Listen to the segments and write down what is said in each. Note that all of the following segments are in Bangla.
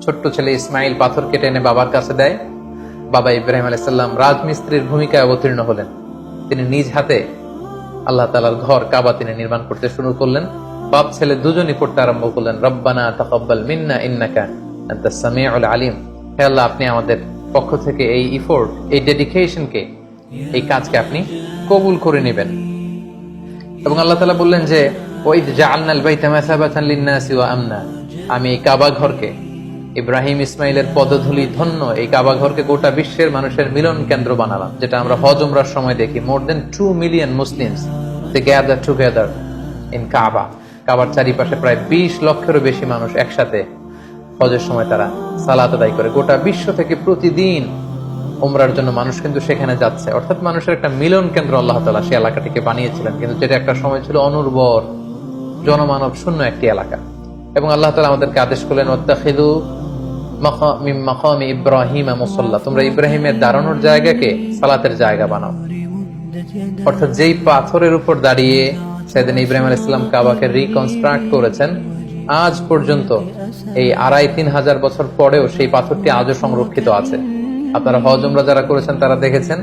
ছোট্ট ছেলে ইসমাইল পাথর কেটে এনে বাবার কাছে দেয়। বাবা ইব্রাহিম আলাইহিস সালাম রাজমিস্ত্রির ভূমিকায় অবতীর্ণ হলেন। তিনি নিজ হাতে আল্লাহ তাআলার ঘর কাবা তিনি নির্মাণ করতে শুরু করলেন। বাপ ছেলে দুজনই পড়তে আরম্ভ করলেন, রব্বানা তাকাব্বাল মিন্না ইন্নাকা আনতাস সামিউল আলিম। হে আল্লাহ, আপনি আমাদের পক্ষ থেকে এই ইফোর্ট, এই ডেডিকেশনকে, এই কাজকে আপনি কবুল করে নেবেন। এবং আল্লাহ তাআলা বললেন যে ওয়াইদ জাআলনাল বাইতা মাসাবাতান লিন-নাসি ওয়া আমনা, আমি এই কাবা ঘরকে, ইব্রাহিম ইসমাইলের পদধূলি ধন্য এই কাবা ঘরকে গোটা বিশ্বের মানুষের মিলন কেন্দ্র বানালাম। যেটা আমরা হজ উমরার সময় দেখি, more than 2 million Muslims they gather together in Kaaba. কাবার চারিপাশে প্রায় 20 লক্ষেরও বেশি মানুষ একসাথে হজের সময় তারা সালাত আদায় করে। গোটা বিশ্ব থেকে প্রতিদিন উমরার জন্য মানুষ কিন্তু সেখানে যাচ্ছে। অর্থাৎ মানুষের একটা মিলন কেন্দ্র আল্লাহ তাআলা সেই এলাকাটিকে বানিয়েছিলেন, কিন্তু যেটা একটা সময় ছিল অনুর্বর, জনমানব শূন্য একটি এলাকা। এবং আল্লাহ তাআলা আমাদেরকে আদেশ করলেন, ওয়াত্তাখিযু মিন মাকামি ইব্রাহিম মুসাল্লা, তোমরা ইব্রাহিমের দাঁড়ানোর জায়গাকে সালাতের জায়গা বানাও। অর্থাৎ যেই পাথরের উপর দাঁড়িয়ে সাইয়েদনা ইব্রাহিম আলাইহিস সালাম কাবাকে রিকনস্ট্রাক্ট করেছেন, আজ পর্যন্ত এই 2500-3000 হাজার বছর পরেও সেই পাথরটি আজও সংরক্ষিত আছে। আপনারা হজ উমরা যারা করেছেন তারা দেখেছেন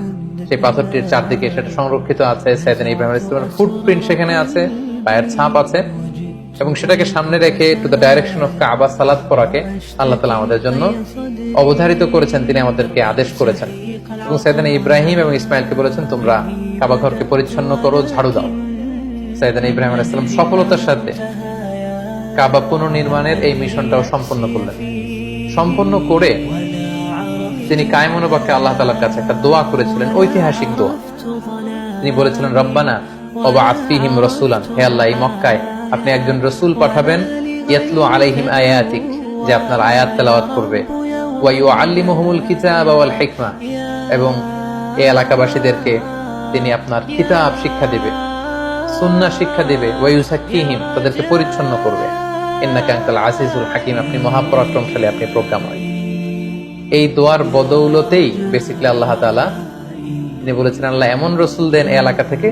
সেই পাথরটির চারদিকে সেটা সংরক্ষিত আছে। সাইয়েদনা ইব্রাহিম আলাইহিস সালামের ফুটপ্রিন্ট সেখানে আছে, পায়ের ছাপ আছে। এবং সেটাকে সামনে রেখে টু দ্য ডাইরেকশন অফ কাবা সালাত করাকে আল্লাহ তাআলা আমাদের জন্য অবধারিত করেছেন, তিনি আমাদেরকে আদেশ করেছেন। এবং সাইয়েদনা ইব্রাহিম এবং ইসমাইলকে বলেছেন, তোমরা কাবা ঘরকে পরিচ্ছন্ন করো, ঝাড়ু দাও। সাইয়েদনা ইব্রাহিম আলাইহিস সালাম সফলতার সাথে কাবা পুনর্নির্মাণের এই মিশনটাও সম্পন্ন করলেন। সম্পন্ন করে তিনি কায়মনোবাক্যে আল্লাহ তাআলার কাছে একটা দোয়া করেছিলেন, ঐতিহাসিক দোয়া। তিনি বলেছিলেন, রব্বানা ওয়াবআথ ফীহিম রাসূলান, হে আল্লাহ, এই মক্কায় আপনি একজন রাসূল পাঠাবেন, ইয়াতলু আলাইহিম আয়াতিক, যে আপনার আয়াত তেলাওয়াত করবে, ওয়া ইউআল্লিমুহুমুল কিতাবা ওয়াল হিকমা, এবং এই এলাকাবাসীদেরকে তিনি আপনার কিতাব শিক্ষা দিবে, সুন্নাহ শিক্ষা দিবে, ওয়া ইউযাক্কিহিম, তাদেরকে পরিচ্ছন্ন করবে, ইন্নাকা আনতাল আজিজুল হাকিম, আপনি মহাপরাক্রমশালী, আপনি প্রজ্ঞাময়। এই দোয়ার বদৌলতেই বেসিক্যালি আল্লাহ তাআলা তিনি বলেছেন, আল্লাহ এমন রাসূল দেন এই এলাকা থেকে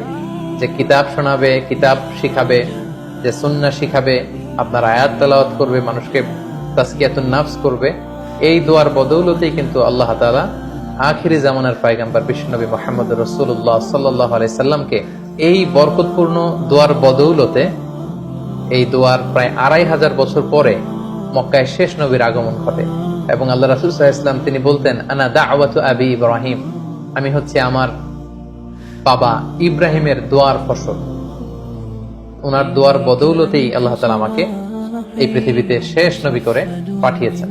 যে কিতাব শোনাবে, কিতাব শিখাবে, যে সুন্নাহ শিখাবে, আপনার আয়াত তেলাওয়াত করবে, মানুষকে তাসকিয়াতুন নাফস করবে। এই দোয়ার বদৌলতেই কিন্তু আল্লাহ তাআলা আখিরি জামানার পয়গম্বর বিশ্বনবী মুহাম্মদ রাসূলুল্লাহ সাল্লাল্লাহু আলাইহি সাল্লামকে এই বরকতপূর্ণ দোয়ার বদৌলতে, এই দোয়ার প্রায় 2500 বছর পরে মক্কায় শেষ নবীর আগমন ঘটে। এবং আল্লাহ রাসূল সাল্লাল্লাহু আলাইহি ওয়াসাল্লাম তিনি বলতেন, আনা দাওয়াতু আবি ইব্রাহিম, আমি হচ্ছে আমার বাবা ইব্রাহিমের দোয়ার ফসল। ওনার দোয়ার বদৌলতেই আল্লাহ তাআলা আমাকে এই পৃথিবীতে শেষ নবী করে পাঠিয়েছেন।